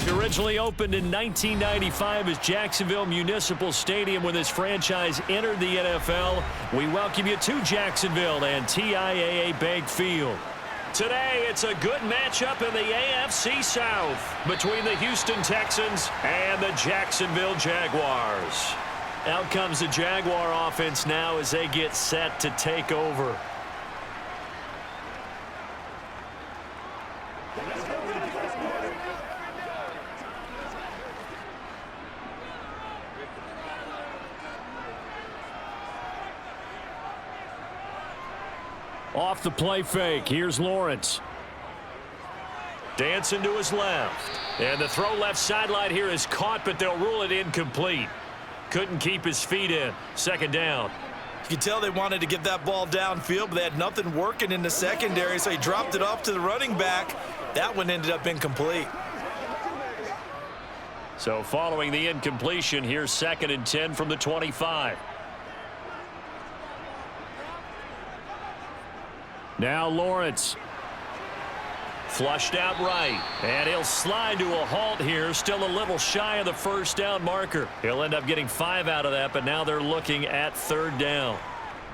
Originally opened in 1995 as Jacksonville Municipal Stadium when this franchise entered the NFL, we welcome you to Jacksonville and TIAA Bank Field. Today, it's a good matchup in the AFC South between the Houston Texans and the Jacksonville Jaguars. Out comes the Jaguar offense now as they get set to take over. Off the play fake, here's Lawrence. Dancing to his left. And the throw left sideline here is caught, but they'll rule it incomplete. Couldn't keep his feet in. Second down. You can tell they wanted to get that ball downfield, but they had nothing working in the secondary, so he dropped it off to the running back. That one ended up incomplete. So following the incompletion, here's 2nd and 10 from the 25. Now Lawrence. Flushed out right. And he'll slide to a halt here. Still a little shy of the first down marker. He'll end up getting 5 out of that, but now they're looking at 3rd down.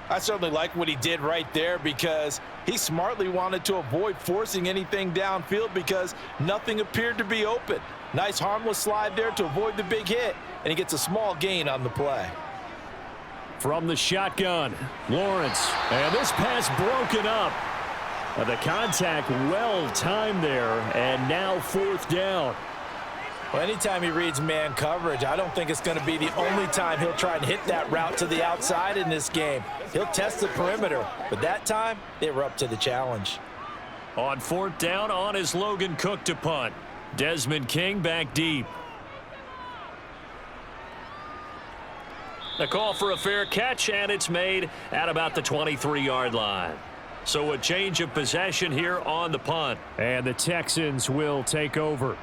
I certainly like what he did right there because he smartly wanted to avoid forcing anything downfield because nothing appeared to be open. Nice harmless slide there to avoid the big hit, and he gets a small gain on the play. From the shotgun, Lawrence. And this pass broken up. The contact well timed there, and now 4th down. Well, anytime he reads man coverage, I don't think it's going to be the only time he'll try and hit that route to the outside in this game. He'll test the perimeter, but that time they were up to the challenge. On 4th down, on is Logan Cook to punt. Desmond King back deep. The call for a fair catch, and it's made at about the 23-yard line. So a change of possession here on the punt. And the Texans will take over.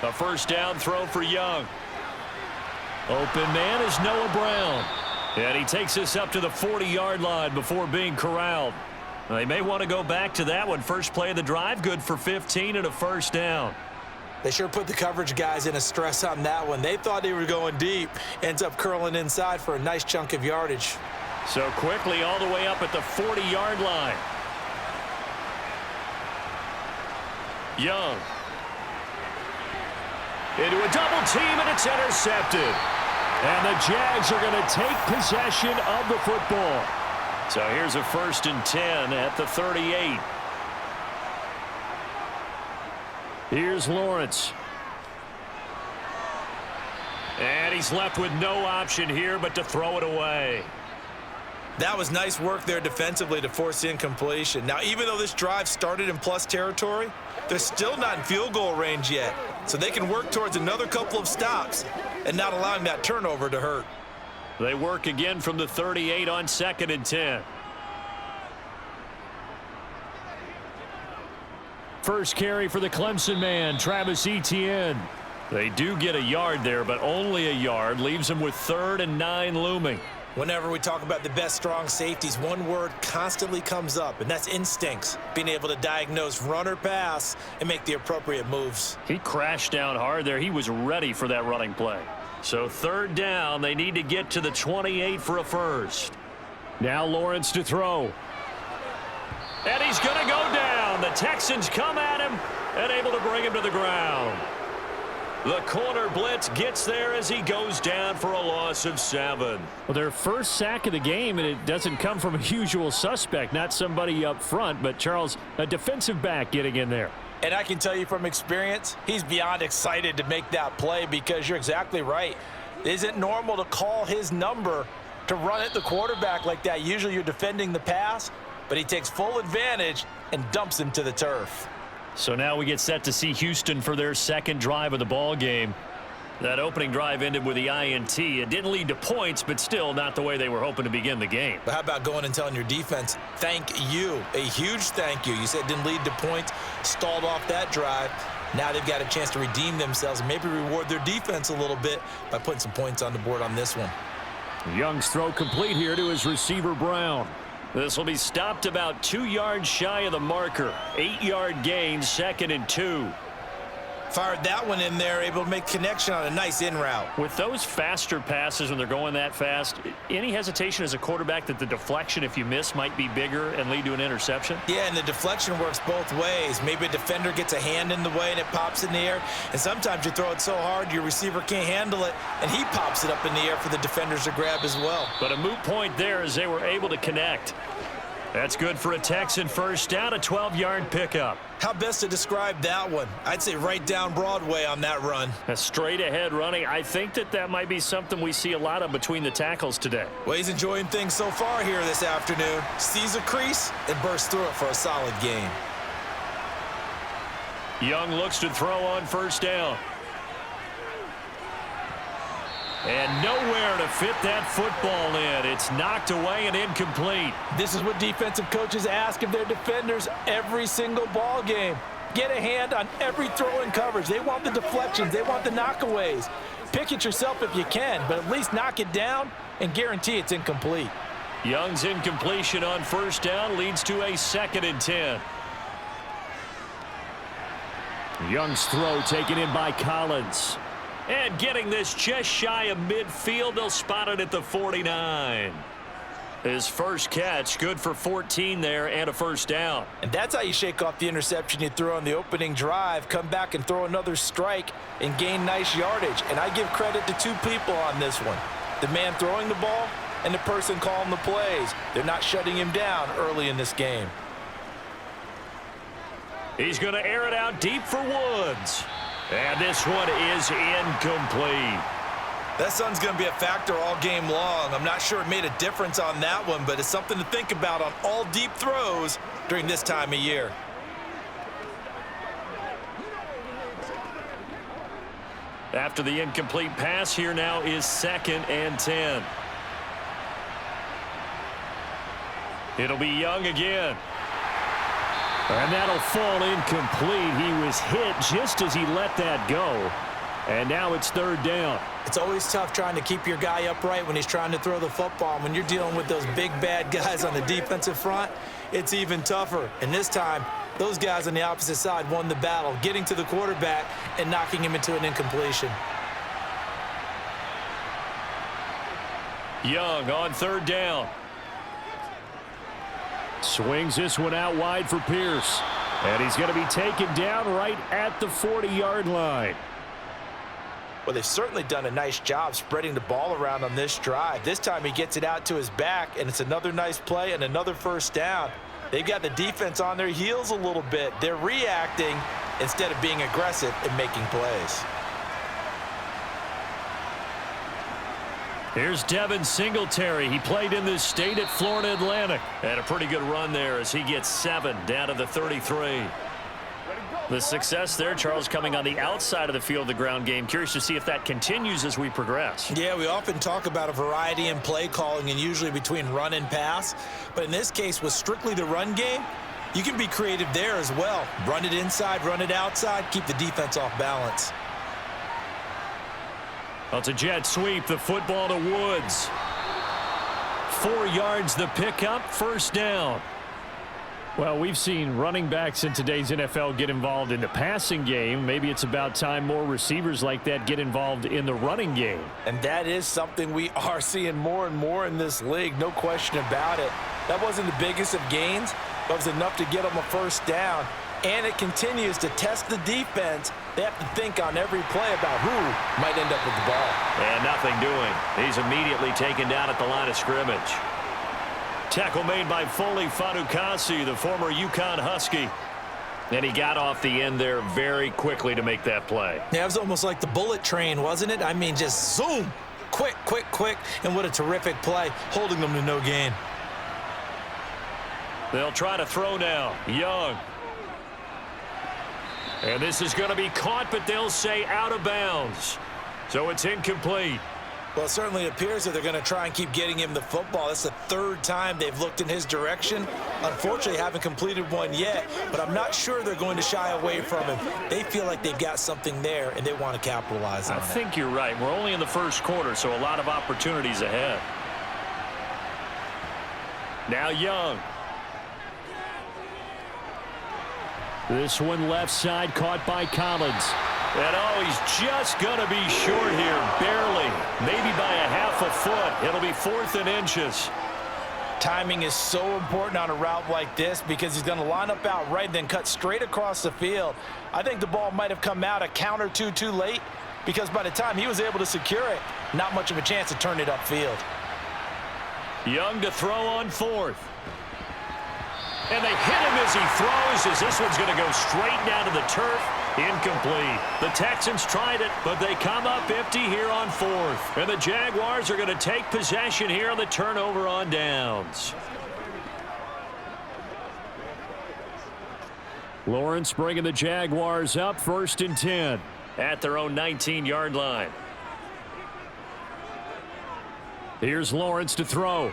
A first down throw for Young. Open man is Noah Brown. And he takes us up to the 40-yard line before being corralled. They may want to go back to that one. First play of the drive, good for 15 and a first down. They sure put the coverage guys in a stress on that one. They thought they were going deep. Ends up curling inside for a nice chunk of yardage. So quickly all the way up at the 40-yard line. Young. Into a double team, and it's intercepted. And the Jags are going to take possession of the football. So here's a 1st and 10 at the 38. Here's Lawrence. And he's left with no option here but to throw it away. That was nice work there defensively to force incompletion. Now, even though this drive started in plus territory, they're still not in field goal range yet. So they can work towards another couple of stops and not allowing that turnover to hurt. They work again from the 38 on 2nd and 10. First carry for the Clemson man, Travis Etienne. They do get a yard there, but only a yard. Leaves them with 3rd and 9 looming. Whenever we talk about the best strong safeties, one word constantly comes up, and that's instincts. Being able to diagnose run or pass and make the appropriate moves. He crashed down hard there. He was ready for that running play. So 3rd down, they need to get to the 28 for a first. Now Lawrence to throw. And he's going to go down. The Texans come at him and able to bring him to the ground. The corner blitz gets there as he goes down for a loss of 7. Well, their first sack of the game, and it doesn't come from a usual suspect, not somebody up front, but Charles, a defensive back getting in there. And I can tell you from experience, he's beyond excited to make that play because you're exactly right. It isn't normal to call his number to run at the quarterback like that. Usually you're defending the pass, but he takes full advantage and dumps him to the turf. So now we get set to see Houston for their 2nd drive of the ball game. That opening drive ended with the INT. It didn't lead to points, but still not the way they were hoping to begin the game. But how about going and telling your defense, thank you, a huge thank you. You said it didn't lead to points, stalled off that drive. Now they've got a chance to redeem themselves and maybe reward their defense a little bit by putting some points on the board on this one. Young's throw complete here to his receiver, Brown. This will be stopped about 2 yards shy of the marker. 8-yard gain, 2nd and 2. Fired that one in there, able to make connection on a nice in route. With those faster passes when they're going that fast, any hesitation as a quarterback that the deflection, if you miss, might be bigger and lead to an interception? Yeah, and the deflection works both ways. Maybe a defender gets a hand in the way and it pops in the air. And sometimes you throw it so hard your receiver can't handle it, and he pops it up in the air for the defenders to grab as well. But a moot point there as they were able to connect. That's good for a Texan first down, a 12-yard pickup. How best to describe that one? I'd say right down Broadway on that run. A straight-ahead running. I think that might be something we see a lot of between the tackles today. Well, he's enjoying things so far here this afternoon. Sees a crease and bursts through it for a solid gain. Young looks to throw on first down. And nowhere to fit that football in. It's knocked away and incomplete. This is what defensive coaches ask of their defenders every single ball game. Get a hand on every throw in coverage. They want the deflections. They want the knockaways. Pick it yourself if you can, but at least knock it down and guarantee it's incomplete. Young's incompletion on first down leads to a 2nd and 10. Young's throw taken in by Collins. And getting this just shy of midfield, they'll spot it at the 49. His first catch, good for 14 there and a first down. And that's how you shake off the interception you threw on the opening drive, come back and throw another strike and gain nice yardage. And I give credit to two people on this one. The man throwing the ball and the person calling the plays. They're not shutting him down early in this game. He's going to air it out deep for Woods. And this one is incomplete. That sun's going to be a factor all game long. I'm not sure it made a difference on that one, but it's something to think about on all deep throws during this time of year. After the incomplete pass, here now is 2nd and 10. It'll be Young again. And that'll fall incomplete. He was hit just as he let that go. And now it's 3rd down. It's always tough trying to keep your guy upright when he's trying to throw the football. When you're dealing with those big, bad guys on the defensive front, it's even tougher. And this time, those guys on the opposite side won the battle, getting to the quarterback and knocking him into an incompletion. Young on 3rd down. Swings this one out wide for Pierce. And he's going to be taken down right at the 40-yard line. Well, they've certainly done a nice job spreading the ball around on this drive. This time he gets it out to his back, and it's another nice play and another first down. They've got the defense on their heels a little bit. They're reacting instead of being aggressive and making plays. Here's Devin Singletary. He played in this state at Florida Atlantic. Had a pretty good run there as he gets 7 down to the 33. The success there, Charles, coming on the outside of the field, the ground game. Curious to see if that continues as we progress. Yeah, we often talk about a variety in play calling and usually between run and pass. But in this case, with strictly the run game, you can be creative there as well. Run it inside, run it outside, keep the defense off balance. Well, it's a jet sweep, the football to Woods. 4 yards the pickup, first down. Well, we've seen running backs in today's NFL get involved in the passing game. Maybe it's about time more receivers like that get involved in the running game. And that is something we are seeing more and more in this league, no question about it. That wasn't the biggest of gains, but it was enough to get them a first down. And it continues to test the defense. They have to think on every play about who might end up with the ball. And nothing doing. He's immediately taken down at the line of scrimmage. Tackle made by Foley Fatukasi, the former UConn Husky. And he got off the end there very quickly to make that play. Yeah, it was almost like the bullet train, wasn't it? I mean, just zoom. Quick, quick, quick. And what a terrific play, holding them to no gain. They'll try to throw now. Young. And this is going to be caught, but they'll say out of bounds. So it's incomplete. Well, it certainly appears that they're going to try and keep getting him the football. That's the third time they've looked in his direction. Unfortunately, haven't completed one yet, but I'm not sure they're going to shy away from him. They feel like they've got something there, and they want to capitalize on it. I think you're right. We're only in the first quarter, so a lot of opportunities ahead. Now Young. This one left side caught by Collins. And oh, he's just going to be short here, barely. Maybe by a half a foot. It'll be 4th and inches. Timing is so important on a route like this because he's going to line up out right, then cut straight across the field. I think the ball might have come out a count or two too late because by the time he was able to secure it, not much of a chance to turn it upfield. Young to throw on 4th. And they hit him as he throws, as this one's going to go straight down to the turf. Incomplete. The Texans tried it, but they come up empty here on 4th. And the Jaguars are going to take possession here on the turnover on downs. Lawrence bringing the Jaguars up 1st and 10 at their own 19-yard line. Here's Lawrence to throw.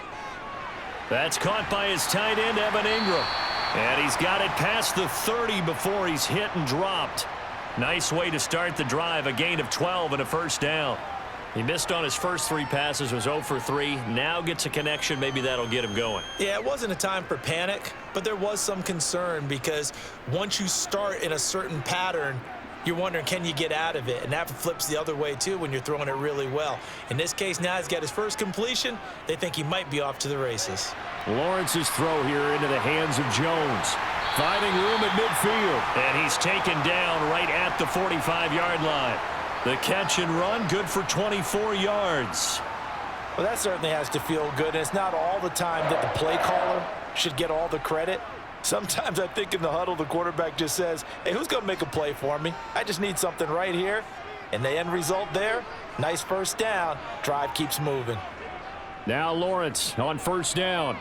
That's caught by his tight end, Evan Ingram. And he's got it past the 30 before he's hit and dropped. Nice way to start the drive, a gain of 12 and a first down. He missed on his first 3 passes, was 0 for 3. Now gets a connection. Maybe that'll get him going. Yeah, it wasn't a time for panic, but there was some concern because once you start in a certain pattern, you're wondering, can you get out of it? And that flips the other way, too, when you're throwing it really well. In this case, now he's got his first completion. They think he might be off to the races. Lawrence's throw here into the hands of Jones. Finding room at midfield. And he's taken down right at the 45-yard line. The catch and run, good for 24 yards. Well, that certainly has to feel good. And it's not all the time that the play caller should get all the credit. Sometimes I think in the huddle, the quarterback just says, hey, who's going to make a play for me? I just need something right here. And the end result there, nice first down. Drive keeps moving. Now Lawrence on 1st down.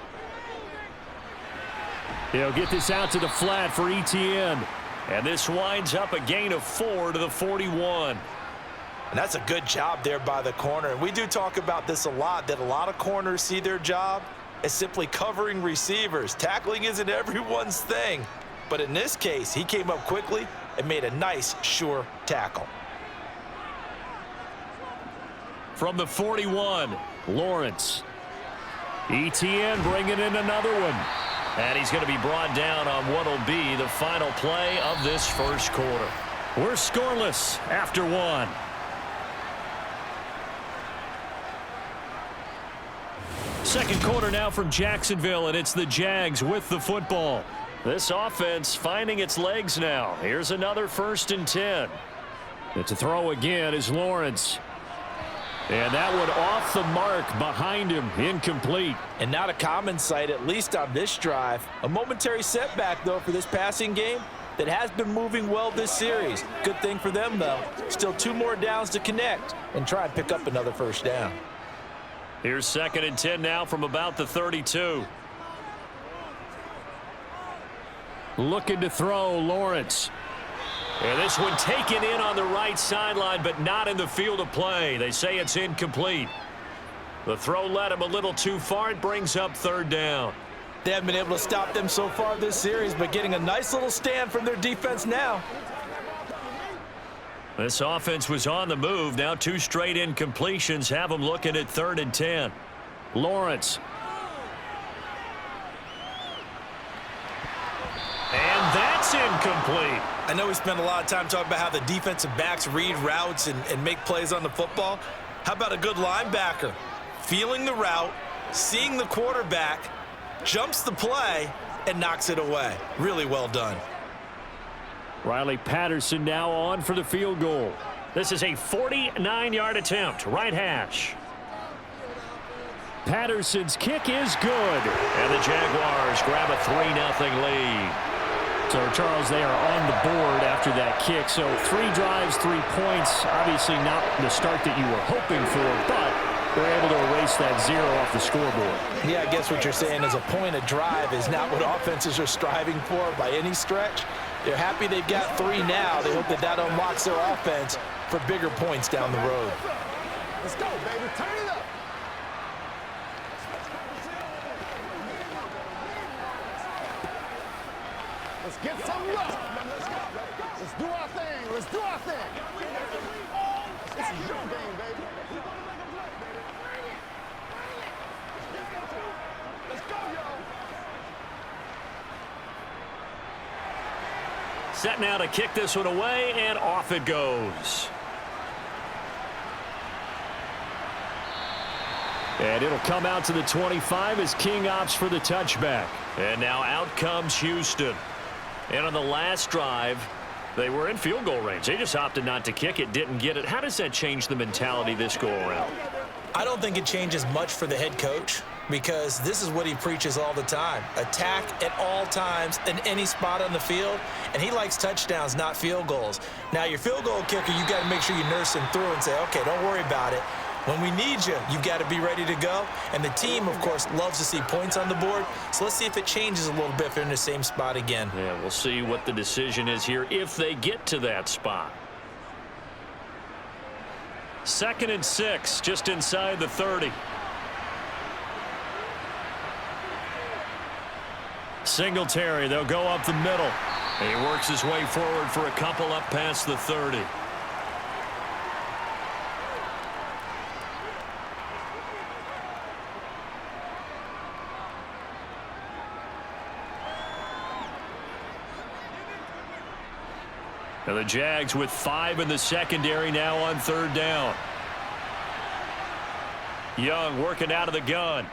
He'll get this out to the flat for Etienne. And this winds up a gain of 4 to the 41. And that's a good job there by the corner. And we do talk about this a lot, that a lot of corners see their job as simply covering receivers. Tackling isn't everyone's thing. But in this case, he came up quickly and made a nice, sure tackle. From the 41, Lawrence. Etienne bringing in another one. And he's going to be brought down on what will be the final play of this first quarter. We're scoreless after 1. Second quarter now from Jacksonville, and it's the Jags with the football. This offense finding its legs now. Here's another 1st and 10. And to throw again is Lawrence. And that one off the mark behind him, incomplete. And not a common sight, at least on this drive. A momentary setback, though, for this passing game that has been moving well this series. Good thing for them, though. Still 2 more downs to connect and try and pick up another first down. Here's 2nd and 10 now from about the 32. Looking to throw, Lawrence. And this one taken in on the right sideline, but not in the field of play. They say it's incomplete. The throw led him a little too far. It brings up 3rd down. They haven't been able to stop them so far this series, but getting a nice little stand from their defense now. This offense was on the move. Now 2 straight incompletions have them looking at 3rd and 10. Lawrence. And that's incomplete. I know we spent a lot of time talking about how the defensive backs read routes and make plays on the football. How about a good linebacker? Feeling the route, seeing the quarterback, jumps the play, and knocks it away. Really well done. Riley Patterson now on for the field goal. This is a 49-yard attempt, right hash. Patterson's kick is good. And the Jaguars grab a 3-0 lead. So, Charles, they are on the board after that kick. So 3 drives, 3 points. Obviously not the start that you were hoping for, but they're able to erase that 0 off the scoreboard. Yeah, I guess what you're saying is a point a drive is not what offenses are striving for by any stretch. They're happy they've got 3 now. They hope that that unlocks their offense for bigger points down the road. Let's go, baby. Turn it up. Let's get some love. Let's do our thing. Let's do our thing. This is your game, baby. Let's go, y'all. Set now to kick this one away, and off it goes. And it'll come out to the 25 as King opts for the touchback. And now out comes Houston. And on the last drive, they were in field goal range. They just opted not to kick it, didn't get it. How does that change the mentality this go-around? I don't think it changes much for the head coach because this is what he preaches all the time. Attack at all times in any spot on the field, and he likes touchdowns, not field goals. Now, your field goal kicker, you got to make sure you nurse him through and say, okay, don't worry about it. When we need you, you've got to be ready to go. And the team, of course, loves to see points on the board. So let's see if it changes a little bit if they're in the same spot again. Yeah, we'll see what the decision is here if they get to that spot. 2nd and 6, just inside the 30. Singletary, they'll go up the middle. And he works his way forward for a couple up past the 30. And the Jags with 5 in the secondary now on 3rd down. Young working out of the gun.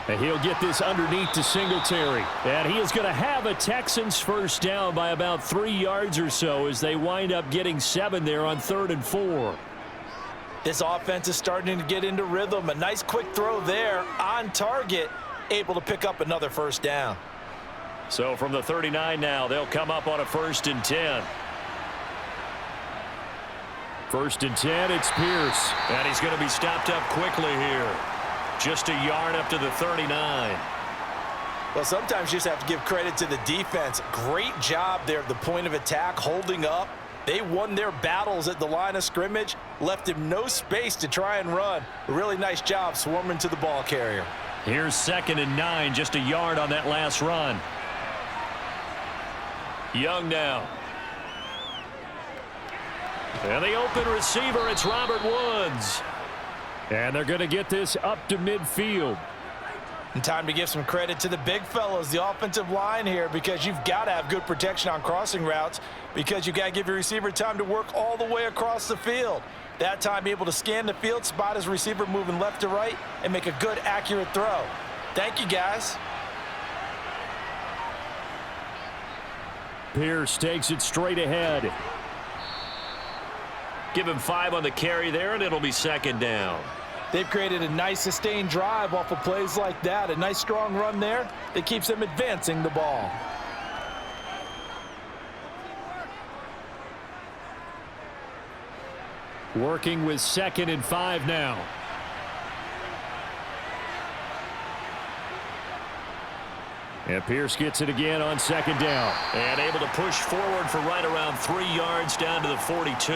And he'll get this underneath to Singletary. And he is going to have a Texans first down by about 3 yards or so as they wind up getting 7 there on 3rd and 4. This offense is starting to get into rhythm. A nice quick throw there on target, able to pick up another first down. So from the 39 now, they'll come up on a 1st and 10. 1st and 10, it's Pierce. And he's going to be stopped up quickly here. Just a yard up to the 39. Well, sometimes you just have to give credit to the defense. Great job there at the point of attack, holding up. They won their battles at the line of scrimmage, left him no space to try and run. A really nice job swarming to the ball carrier. Here's 2nd and 9, just a yard on that last run. Young now. And the open receiver, it's Robert Woods. And they're going to get this up to midfield. And time to give some credit to the big fellas, the offensive line here, because you've got to have good protection on crossing routes because you've got to give your receiver time to work all the way across the field. That time, be able to scan the field, spot his receiver moving left to right, and make a good, accurate throw. Thank you, guys. Pierce takes it straight ahead. Give him 5 on the carry there, and it'll be 2nd down. They've created a nice sustained drive off of plays like that. A nice strong run there that keeps them advancing the ball. Working with 2nd and 5 now. And Pierce gets it again on 2nd down. And able to push forward for right around 3 yards down to the 42.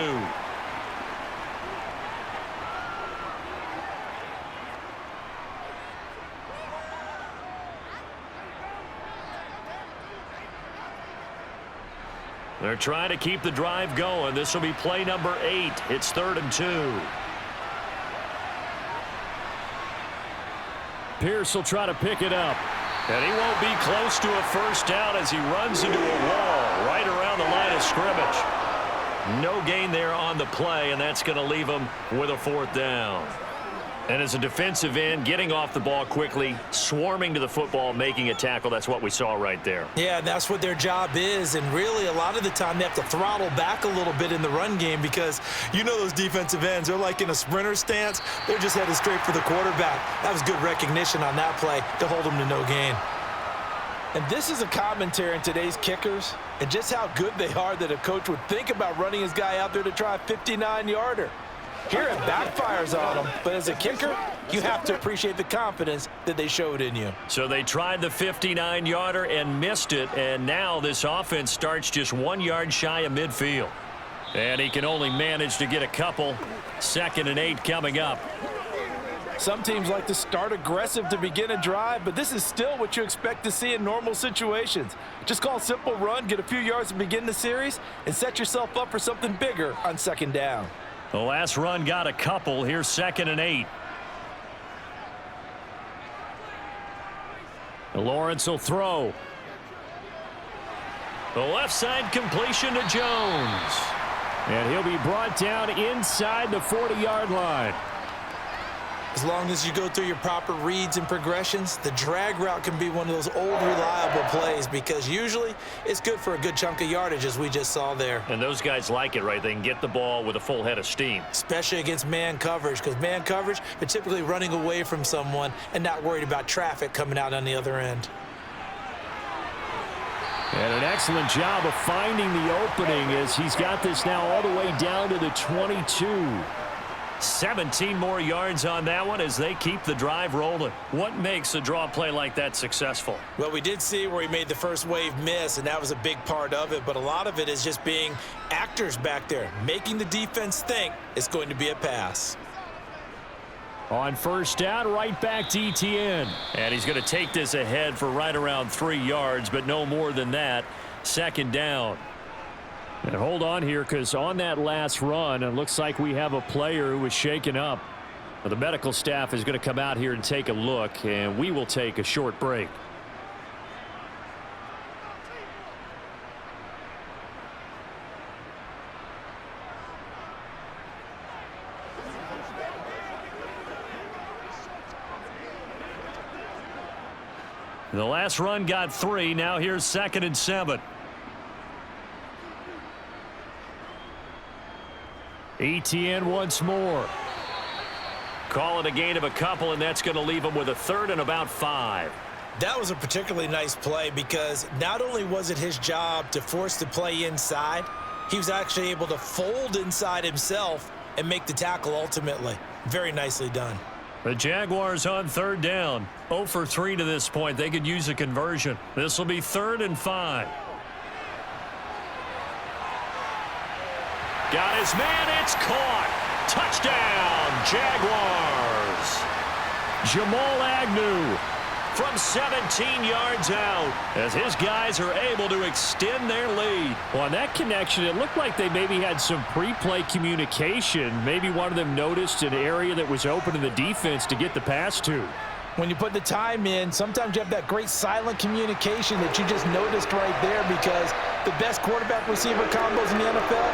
They're trying to keep the drive going. This will be play number 8. It's 3rd and 2. Pierce will try to pick it up. And he won't be close to a first down as he runs into a wall right around the line of scrimmage. No gain there on the play, and that's going to leave him with a 4th down. And as a defensive end, getting off the ball quickly, swarming to the football, making a tackle, that's what we saw right there. Yeah, that's what their job is, and really a lot of the time they have to throttle back a little bit in the run game because you know those defensive ends, they're like in a sprinter stance. They're just headed straight for the quarterback. That was good recognition on that play to hold them to no gain. And this is a commentary on today's kickers and just how good they are that a coach would think about running his guy out there to try a 59-yarder. Here it backfires on them, but as a kicker, you have to appreciate the confidence that they showed in you. So they tried the 59-yarder and missed it, and now this offense starts just 1 yard shy of midfield. And he can only manage to get a couple. 2nd and 8 coming up. Some teams like to start aggressive to begin a drive, but this is still what you expect to see in normal situations. Just call a simple run, get a few yards to begin the series, and set yourself up for something bigger on 2nd down. The last run got a couple. Here's 2nd and 8. Lawrence will throw. The left side completion to Jones. And he'll be brought down inside the 40-yard line. As long as you go through your proper reads and progressions, the drag route can be one of those old reliable plays because usually it's good for a good chunk of yardage, as we just saw there. And those guys like it, right? They can get the ball with a full head of steam. Especially against man coverage, because man coverage, they're typically running away from someone and not worried about traffic coming out on the other end. And an excellent job of finding the opening as he's got this now all the way down to the 22. 17 more yards on that one as they keep the drive rolling. What makes a draw play like that successful? Well, we did see where he made the first wave miss, and that was a big part of it. But a lot of it is just being actors back there, making the defense think it's going to be a pass. On 1st down, right back to Etienne. And he's going to take this ahead for right around 3 yards, but no more than that. 2nd down. And hold on here, because on that last run, it looks like we have a player who was shaken up. The medical staff is going to come out here and take a look, and we will take a short break. The last run got 3. Now here's 2nd and 7. Etienne once more. Call it a gain of a couple, and that's going to leave him with a 3rd and about 5. That was a particularly nice play because not only was it his job to force the play inside, he was actually able to fold inside himself and make the tackle ultimately. Very nicely done. The Jaguars on 3rd down. 0 for 3 to this point. They could use a conversion. This will be 3rd and 5. Got his man. It's caught. Touchdown, Jaguars. Jamal Agnew from 17 yards out as his guys are able to extend their lead. Well, on that connection, it looked like they maybe had some pre-play communication. Maybe one of them noticed an area that was open in the defense to get the pass to. When you put the time in, sometimes you have that great silent communication that you just noticed right there because the best quarterback-receiver combos in the NFL,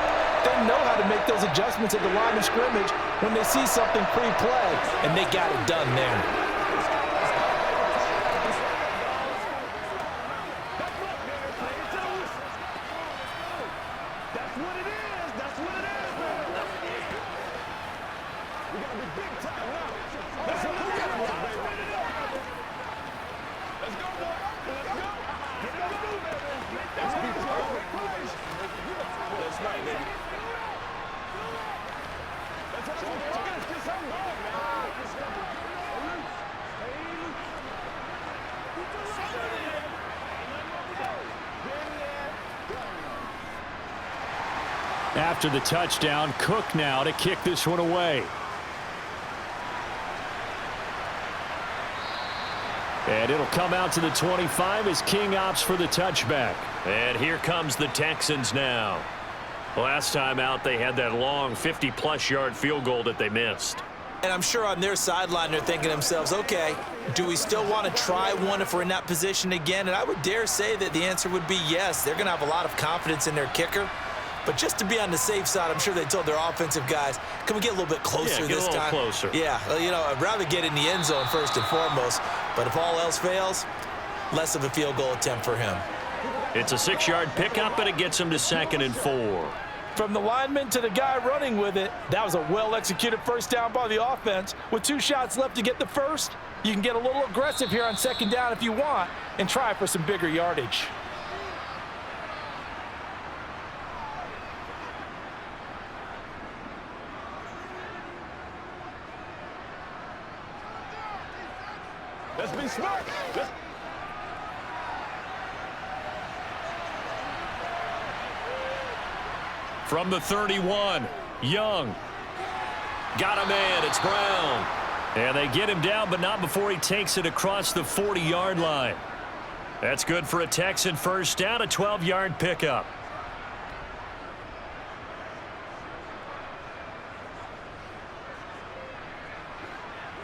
they know how to make those adjustments at the line of scrimmage when they see something pre-play, and they got it done there. After the touchdown, Cook now to kick this one away. And it'll come out to the 25 as King opts for the touchback. And here comes the Texans now. Last time out, they had that long 50-plus yard field goal that they missed. And I'm sure on their sideline they're thinking to themselves, okay, do we still want to try one if we're in that position again? And I would dare say that the answer would be yes. They're going to have a lot of confidence in their kicker. But just to be on the safe side, I'm sure they told their offensive guys, can we get a little bit closer this time? Yeah, get a little closer. Yeah, you know, I'd rather get in the end zone first and foremost. But if all else fails, less of a field goal attempt for him. It's a 6-yard pickup, and it gets him to 2nd and 4. From the lineman to the guy running with it, that was a well-executed first down by the offense. With 2 shots left to get the first, you can get a little aggressive here on 2nd down if you want and try for some bigger yardage. Let's be smart. From the 31, Young. Got a man, it's Brown. And they get him down, but not before he takes it across the 40-yard line. That's good for a Texan first down, a 12-yard pickup.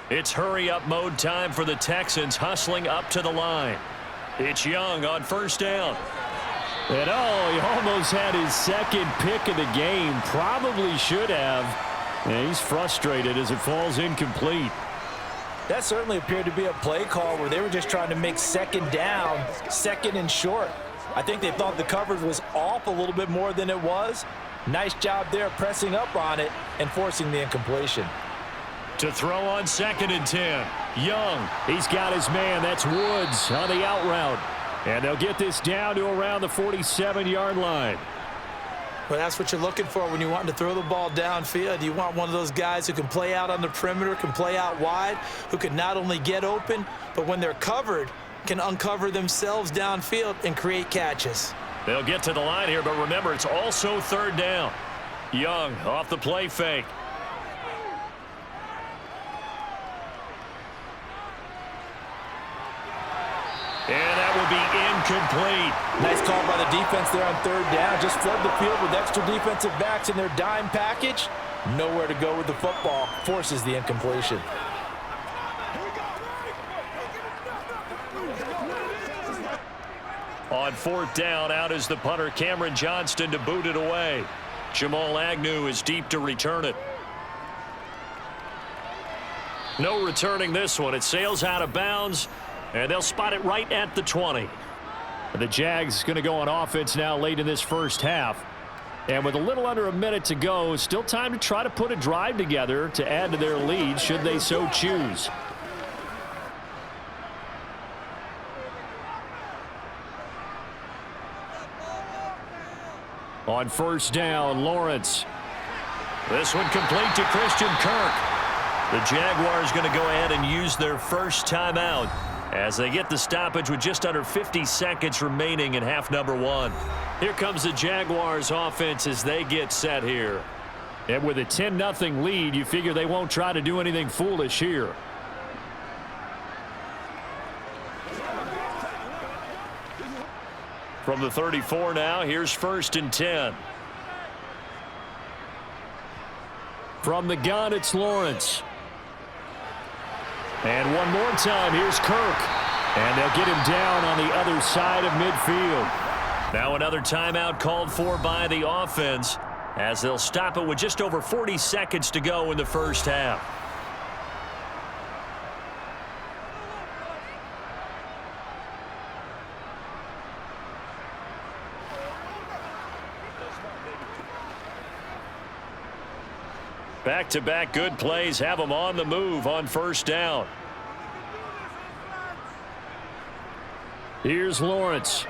It's hurry-up mode time for the Texans, hustling up to the line. It's Young on first down. And he almost had his second pick of the game. Probably should have. And he's frustrated as it falls incomplete. That certainly appeared to be a play call where they were just trying to make second down, second and short. I think they thought the coverage was off a little bit more than it was. Nice job there pressing up on it and forcing the incompletion. To throw on 2nd and 10. Young, he's got his man. That's Woods on the out route. And they'll get this down to around the 47-yard line. Well, that's what you're looking for when you want to throw the ball downfield. You want one of those guys who can play out on the perimeter, can play out wide, who can not only get open, but when they're covered, can uncover themselves downfield and create catches. They'll get to the line here, but remember, it's also 3rd down. Young off the play fake. And that will be incomplete. Nice call by the defense there on 3rd down. Just flood the field with extra defensive backs in their dime package. Nowhere to go with the football. Forces the incompletion. On 4th down, out is the punter, Cameron Johnston, to boot it away. Jamal Agnew is deep to return it. No returning this one. It sails out of bounds. And they'll spot it right at the 20. The Jags going to go on offense now late in this first half. And with a little under a minute to go, still time to try to put a drive together to add to their lead should they so choose. On first down, Lawrence. This one complete to Christian Kirk. The Jaguars going to go ahead and use their first timeout as they get the stoppage with just under 50 seconds remaining in half number 1. Here comes the Jaguars offense as they get set here. And with a 10-0 lead, you figure they won't try to do anything foolish here. From the 34 now, here's 1st and 10. From the gun, it's Lawrence. And one more time, here's Kirk. And they'll get him down on the other side of midfield. Now another timeout called for by the offense as they'll stop it with just over 40 seconds to go in the first half. Back-to-back good plays have them on the move on first down. Here's Lawrence.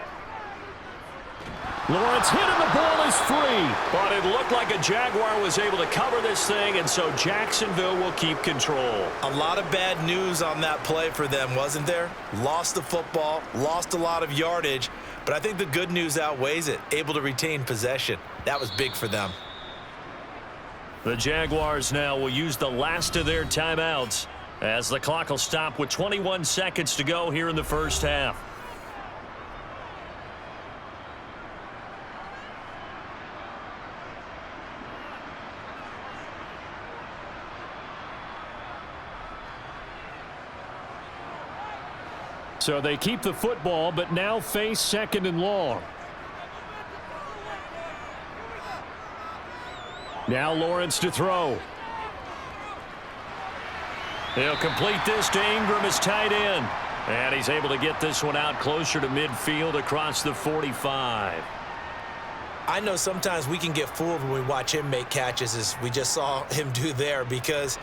Lawrence hit and the ball is free. But it looked like a Jaguar was able to cover this thing, and so Jacksonville will keep control. A lot of bad news on that play for them, wasn't there? Lost the football, lost a lot of yardage, but I think the good news outweighs it. Able to retain possession. That was big for them. The Jaguars now will use the last of their timeouts as the clock will stop with 21 seconds to go here in the first half. So they keep the football, but now face 2nd and long. Now Lawrence to throw. He'll complete this to Ingram as tight end. And he's able to get this one out closer to midfield across the 45. I know sometimes we can get fooled when we watch him make catches, as we just saw him do there, because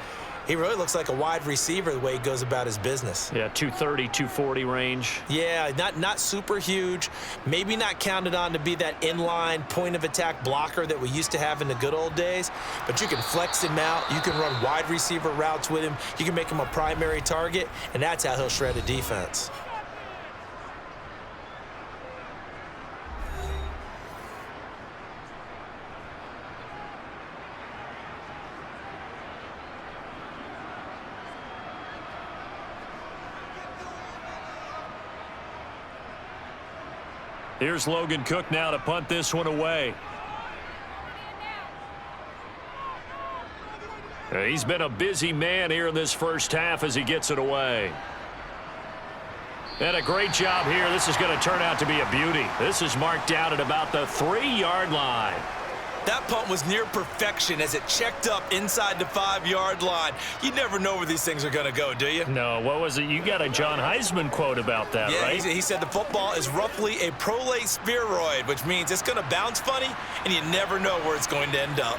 he really looks like a wide receiver the way he goes about his business. Yeah, 230, 240 range. Yeah, not super huge. Maybe not counted on to be that inline point-of-attack blocker that we used to have in the good old days. But you can flex him out. You can run wide receiver routes with him. You can make him a primary target, and that's how he'll shred a defense. Here's Logan Cook now to punt this one away. He's been a busy man here in this first half as he gets it away. And a great job here. This is going to turn out to be a beauty. This is marked out at about the 3-yard line. That punt was near perfection as it checked up inside the 5-yard line. You never know where these things are going to go, do you? No, what was it? You got a John Heisman quote about that, yeah, right? He said the football is roughly a prolate spheroid, which means it's going to bounce funny, and you never know where it's going to end up.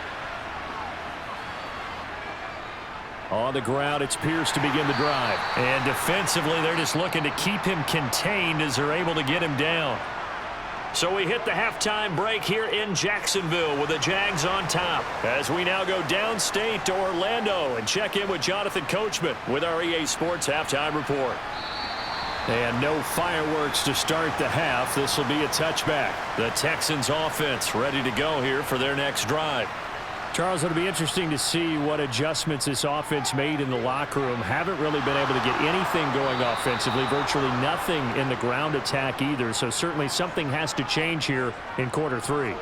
On the ground, it's Pierce to begin the drive. And defensively, they're just looking to keep him contained as they're able to get him down. So we hit the halftime break here in Jacksonville with the Jags on top. As we now go downstate to Orlando and check in with Jonathan Coachman with our EA Sports Halftime Report. And no fireworks to start the half. This will be a touchback. The Texans offense ready to go here for their next drive. Charles, it'll be interesting to see what adjustments this offense made in the locker room. Haven't really been able to get anything going offensively, virtually nothing in the ground attack either. So certainly something has to change here in quarter 3.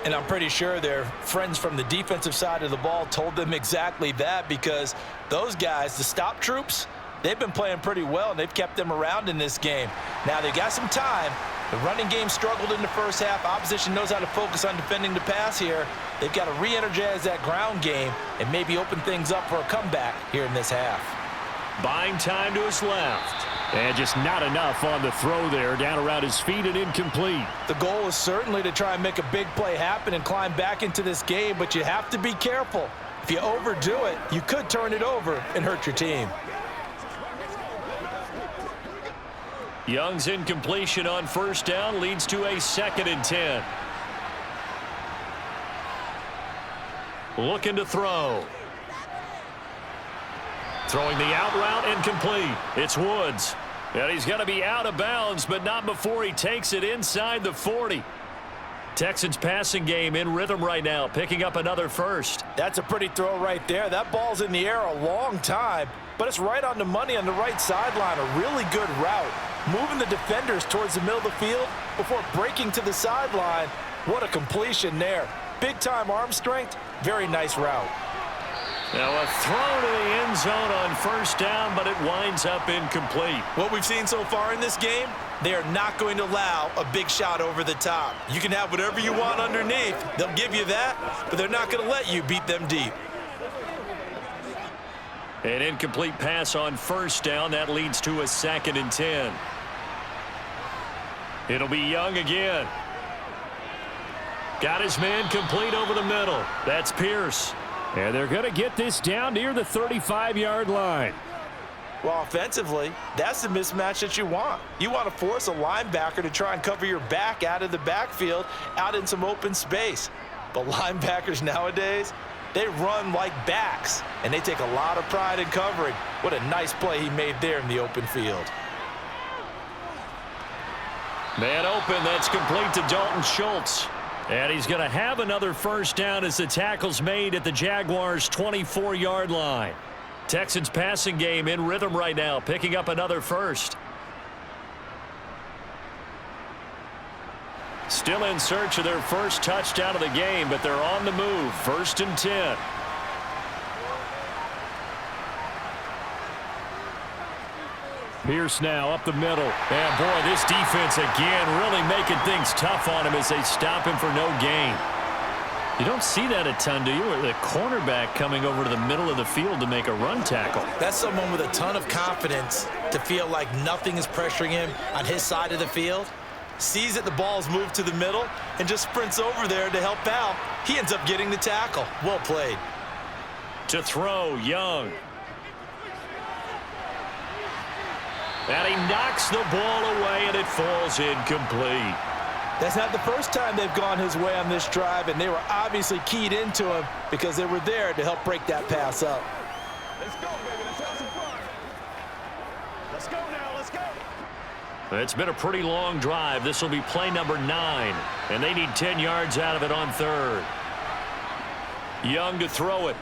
And I'm pretty sure their friends from the defensive side of the ball told them exactly that, because those guys, the stop troops, they've been playing pretty well, and they've kept them around in this game. Now, they got some time. The running game struggled in the first half. Opposition knows how to focus on defending the pass here. They've got to re-energize that ground game and maybe open things up for a comeback here in this half. Buying time to his left. And just not enough on the throw there. Down around his feet and incomplete. The goal is certainly to try and make a big play happen and climb back into this game, but you have to be careful. If you overdo it, you could turn it over and hurt your team. Young's incompletion on first down leads to a 2nd and 10. Looking to throw. Throwing the out route incomplete. It's Woods. And he's going to be out of bounds, but not before he takes it inside the 40. Texans passing game in rhythm right now, picking up another first. That's a pretty throw right there. That ball's in the air a long time, but it's right on the money on the right sideline. A really good route. Moving the defenders towards the middle of the field before breaking to the sideline. What a completion there. Big-time arm strength. Very nice route. Now a throw to the end zone on first down, but it winds up incomplete. What we've seen so far in this game, they are not going to allow a big shot over the top. You can have whatever you want underneath. They'll give you that, but they're not going to let you beat them deep. An incomplete pass on first down. That leads to a 2nd and 10. It'll be Young again. Got his man complete over the middle. That's Pierce. And they're going to get this down near the 35-yard line. Well, offensively, that's the mismatch that you want. You want to force a linebacker to try and cover your back out of the backfield, out in some open space. But linebackers nowadays, they run like backs, and they take a lot of pride in covering. What a nice play he made there in the open field. Man open, that's complete to Dalton Schultz. And he's going to have another first down as the tackle's made at the Jaguars' 24-yard line. Texans passing game in rhythm right now, picking up another first. Still in search of their first touchdown of the game, but they're on the move. 1st and 10. Pierce now up the middle. And boy, this defense again really making things tough on him as they stop him for no gain. You don't see that a ton, do you? The cornerback coming over to the middle of the field to make a run tackle. That's someone with a ton of confidence to feel like nothing is pressuring him on his side of the field. Sees that the ball's moved to the middle and just sprints over there to help out. He ends up getting the tackle. Well played. To throw, Young. And he knocks the ball away, and it falls incomplete. That's not the first time they've gone his way on this drive, and they were obviously keyed into him because they were there to help break that pass up. Let's go, baby. Let's have some fun. Let's go now. Let's go. It's been a pretty long drive. This will be play number 9, and they need 10 yards out of it on 3rd. Young to throw it.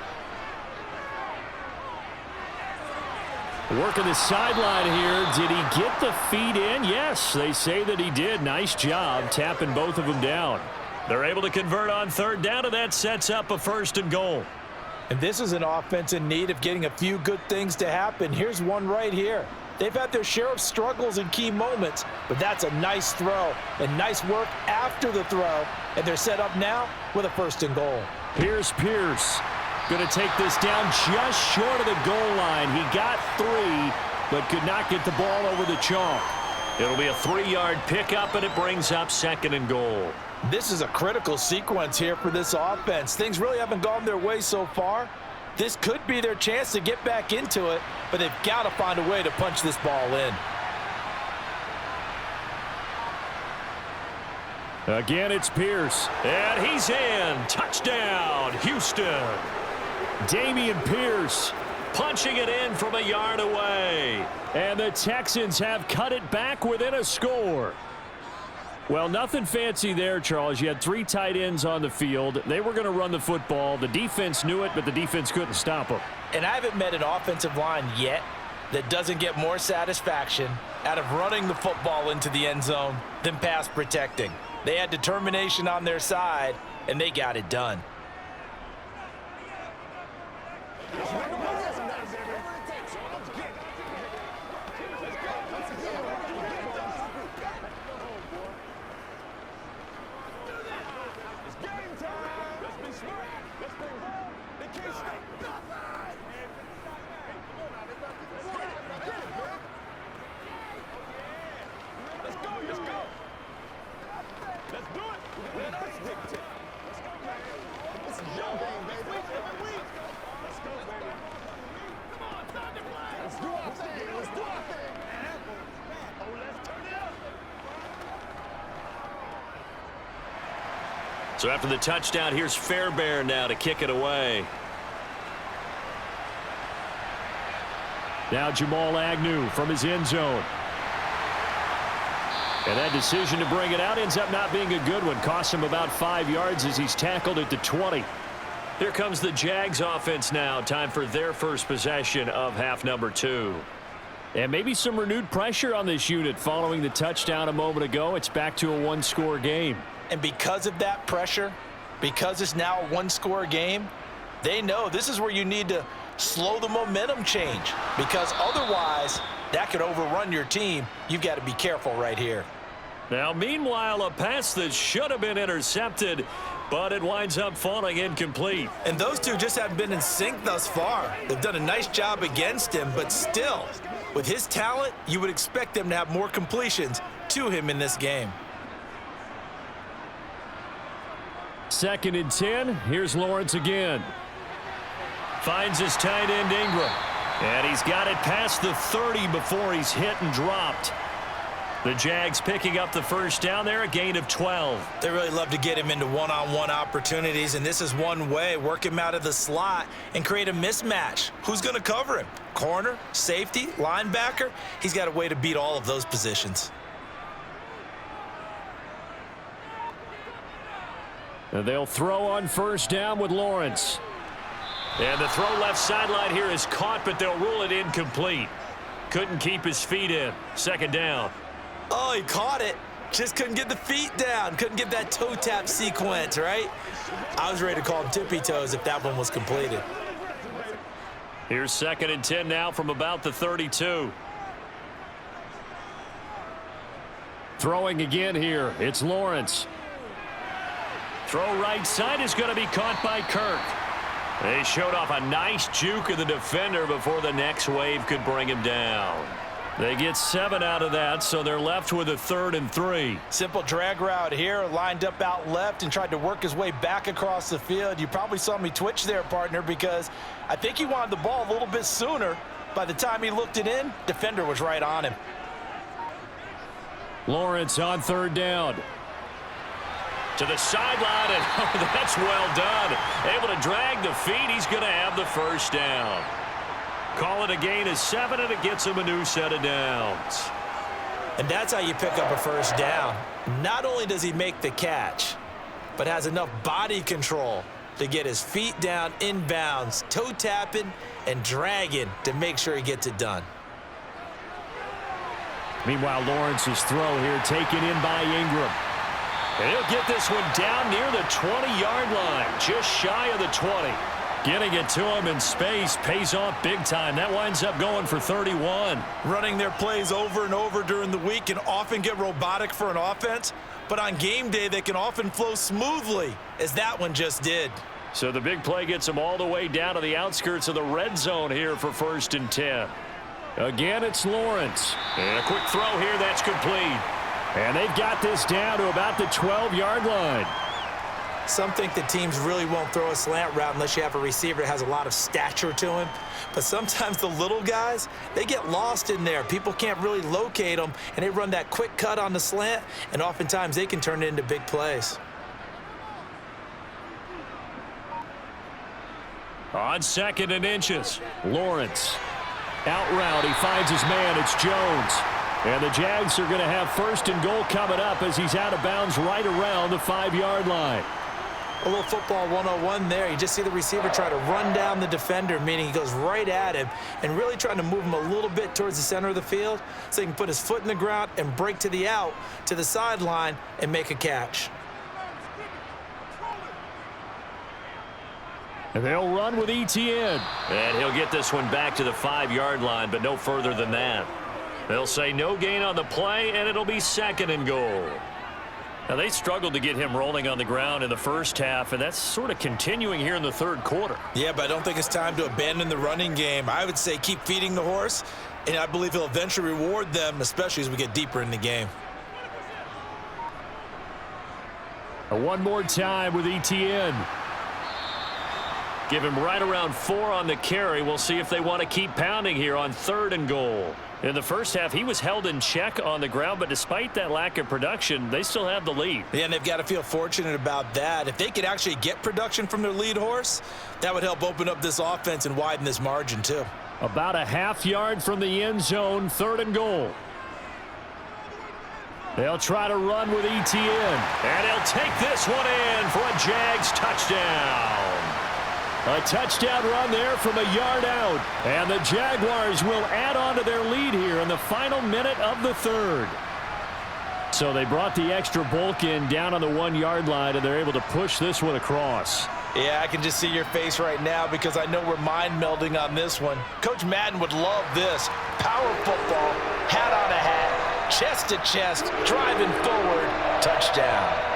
Working the sideline here. Did he get the feet in? Yes, they say that he did. Nice job tapping both of them down. They're able to convert on third down, and that sets up a 1st and goal. And this is an offense in need of getting a few good things to happen. Here's one right here. They've had their share of struggles in key moments, but that's a nice throw and nice work after the throw. And they're set up now with a 1st and goal. Here's Pierce. Going to take this down just short of the goal line. He got 3, but could not get the ball over the chalk. It'll be a 3-yard pickup, and it brings up 2nd and goal. This is a critical sequence here for this offense. Things really haven't gone their way so far. This could be their chance to get back into it, but they've got to find a way to punch this ball in. Again, it's Pierce. And he's in. Touchdown, Houston. Dameon Pierce punching it in from a yard away. And the Texans have cut it back within a score. Well, nothing fancy there, Charles. You had 3 tight ends on the field. They were going to run the football. The defense knew it, but the defense couldn't stop them. And I haven't met an offensive line yet that doesn't get more satisfaction out of running the football into the end zone than pass protecting. They had determination on their side, and they got it done. So after the touchdown, here's Fairbairn now to kick it away. Now Jamal Agnew from his end zone. And that decision to bring it out ends up not being a good one. Costs him about 5 yards as he's tackled at the 20. Here comes the Jags offense now. Time for their first possession of half number 2. And maybe some renewed pressure on this unit following the touchdown a moment ago. It's back to a 1-score game. And because of that pressure, because it's now a 1-score game, they know this is where you need to slow the momentum change, because otherwise that could overrun your team. You've got to be careful right here. Now, meanwhile, a pass that should have been intercepted, but it winds up falling incomplete. And those two just haven't been in sync thus far. They've done a nice job against him, but still, with his talent, you would expect them to have more completions to him in this game. 2nd and 10. Here's Lawrence again. Finds his tight end Ingram. And he's got it past the 30 before he's hit and dropped. The Jags picking up the first down there, a gain of 12. They really love to get him into one-on-one opportunities, and this is one way. Work him out of the slot and create a mismatch. Who's going to cover him? Corner, safety, linebacker? He's got a way to beat all of those positions. And they'll throw on first down with Lawrence. And the throw left sideline here is caught, but they'll rule it incomplete. Couldn't keep his feet in. 2nd down. Oh, he caught it. Just couldn't get the feet down. Couldn't get that toe tap sequence, right? I was ready to call him tippy toes if that one was completed. Here's 2nd and 10 now from about the 32. Throwing again here. It's Lawrence. Throw right side is going to be caught by Kirk. They showed off a nice juke of the defender before the next wave could bring him down. They get 7 out of that, so they're left with a 3rd and 3. Simple drag route here, lined up out left and tried to work his way back across the field. You probably saw me twitch there, partner, because I think he wanted the ball a little bit sooner. By the time he looked it in, defender was right on him. Lawrence on 3rd down. To the sideline, and oh, that's well done. Able to drag the feet. He's going to have the first down. Call it a gain of 7, and it gets him a new set of downs. And that's how you pick up a first down. Not only does he make the catch, but has enough body control to get his feet down inbounds, toe tapping and dragging to make sure he gets it done. Meanwhile, Lawrence's throw here taken in by Ingram. And he'll get this one down near the 20-yard line, just shy of the 20. Getting it to him in space pays off big time. That winds up going for 31. Running their plays over and over during the week can often get robotic for an offense, but on game day they can often flow smoothly, as that one just did. So the big play gets them all the way down to the outskirts of the red zone here for 1st and 10. Again, it's Lawrence. And a quick throw here, that's complete. And they've got this down to about the 12-yard line. Some think that teams really won't throw a slant route unless you have a receiver that has a lot of stature to him. But sometimes the little guys, they get lost in there. People can't really locate them, and they run that quick cut on the slant, and oftentimes they can turn it into big plays. On 2nd and inches, Lawrence. Out route, he finds his man, it's Jones. And the Jags are going to have 1st and goal coming up as he's out of bounds right around the 5-yard line. A little football 101 there. You just see the receiver try to run down the defender, meaning he goes right at him and really trying to move him a little bit towards the center of the field so he can put his foot in the ground and break to the out, to the sideline, and make a catch. And they'll run with ETN. And he'll get this one back to the 5-yard line, but no further than that. They'll say no gain on the play, and it'll be 2nd and goal. Now, they struggled to get him rolling on the ground in the first half, and that's sort of continuing here in the 3rd quarter. Yeah, but I don't think it's time to abandon the running game. I would say keep feeding the horse, and I believe he'll eventually reward them, especially as we get deeper in the game. One more time with ETN. Give him right around 4 on the carry. We'll see if they want to keep pounding here on 3rd and goal. In the first half, he was held in check on the ground, but despite that lack of production, they still have the lead. Yeah, and they've got to feel fortunate about that. If they could actually get production from their lead horse, that would help open up this offense and widen this margin too. About a half-yard from the end zone, 3rd and goal. They'll try to run with ETN. And he'll take this one in for a Jags touchdown. A touchdown run there from a yard out. And the Jaguars will add on to their lead here in the final minute of the 3rd. So they brought the extra bulk in down on the 1-yard line, and they're able to push this one across. Yeah, I can just see your face right now because I know we're mind melding on this one. Coach Madden would love this. Power football, hat on a hat, chest to chest, driving forward, touchdown.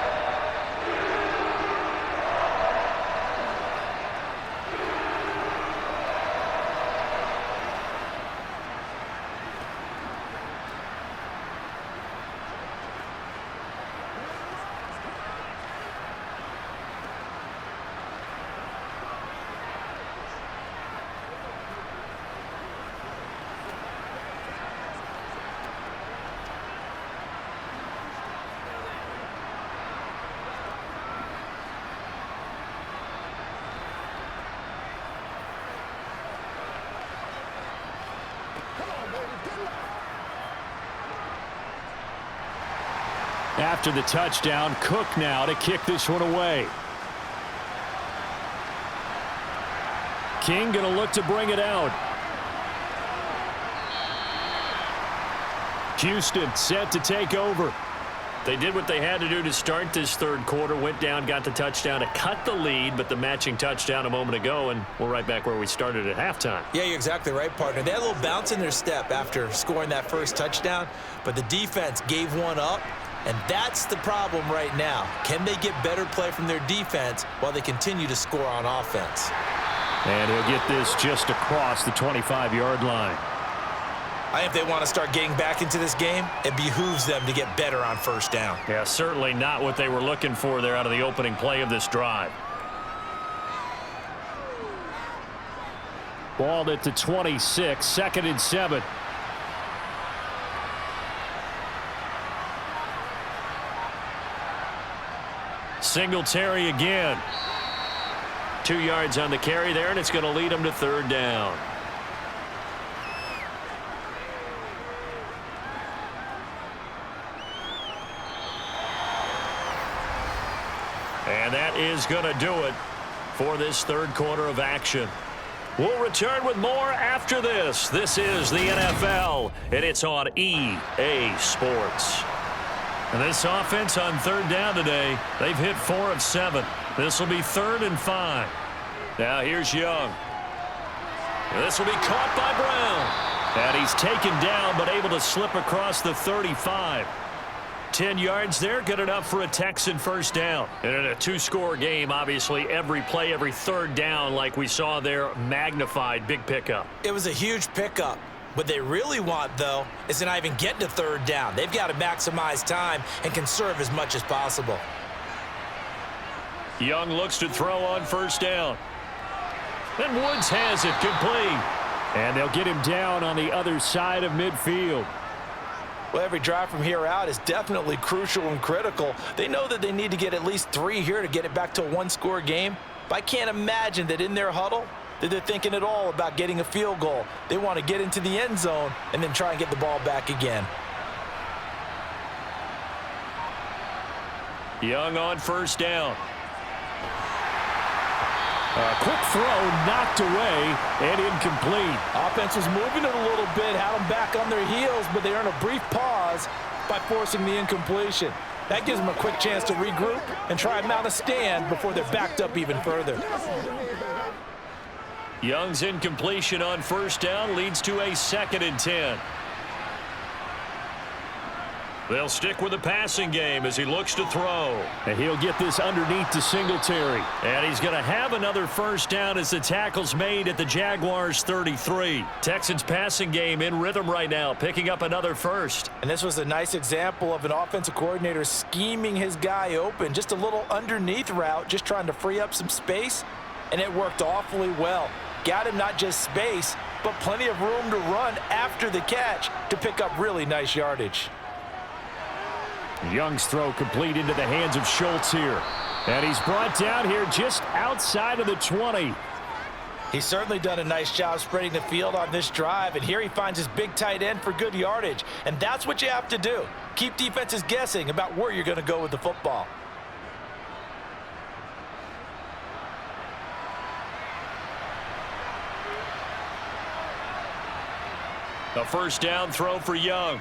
After the touchdown, Cook now to kick this one away. King going to look to bring it out. Houston set to take over. They did what they had to do to start this 3rd quarter, went down, got the touchdown to cut the lead, but the matching touchdown a moment ago, and we're right back where we started at halftime. Yeah, you're exactly right, partner. They had a little bounce in their step after scoring that first touchdown, but the defense gave one up, and that's the problem right now. Can they get better play from their defense while they continue to score on offense? And he'll get this just across the 25-yard line. I think if they want to start getting back into this game, it behooves them to get better on 1st down. Yeah, certainly not what they were looking for there out of the opening play of this drive. Ball at the 26, 2nd and 7. Singletary again. 2 yards on the carry there, and it's going to lead them to 3rd down. And that is going to do it for this 3rd quarter of action. We'll return with more after this. This is the NFL, and it's on EA Sports. And this offense on third down today, they've hit 4 of 7. This will be 3rd and 5. Now here's Young. This will be caught by Brown. And he's taken down, but able to slip across the 35. 10 yards there, good enough for a Texan first down. And in a 2-score game, obviously, every play, every third down, like we saw there, magnified, big pickup. It was a huge pickup. What they really want, though, is to not even get to third down. They've got to maximize time and conserve as much as possible. Young looks to throw on first down. And Woods has it complete. And they'll get him down on the other side of midfield. Well, every drive from here out is definitely crucial and critical. They know that they need to get at least 3 here to get it back to a 1-score game. But I can't imagine that in their huddle that they're thinking at all about getting a field goal. They want to get into the end zone and then try and get the ball back again. Young on first down. A quick throw knocked away and incomplete. Offense was moving it a little bit, had them back on their heels, but they earned a brief pause by forcing the incompletion. That gives them a quick chance to regroup and try and mount a stand before they're backed up even further. Young's incompletion on first down leads to a 2nd and 10. They'll stick with the passing game as he looks to throw. And he'll get this underneath to Singletary. And he's going to have another first down as the tackle's made at the Jaguars' 33. Texans passing game in rhythm right now, picking up another first. And this was a nice example of an offensive coordinator scheming his guy open. Just a little underneath route, just trying to free up some space. And it worked awfully well. Got him not just space, but plenty of room to run after the catch to pick up really nice yardage. Young's throw complete into the hands of Schultz here. And he's brought down here just outside of the 20. He's certainly done a nice job spreading the field on this drive, and here he finds his big tight end for good yardage. And that's what you have to do. Keep defenses guessing about where you're going to go with the football. A first down throw for Young.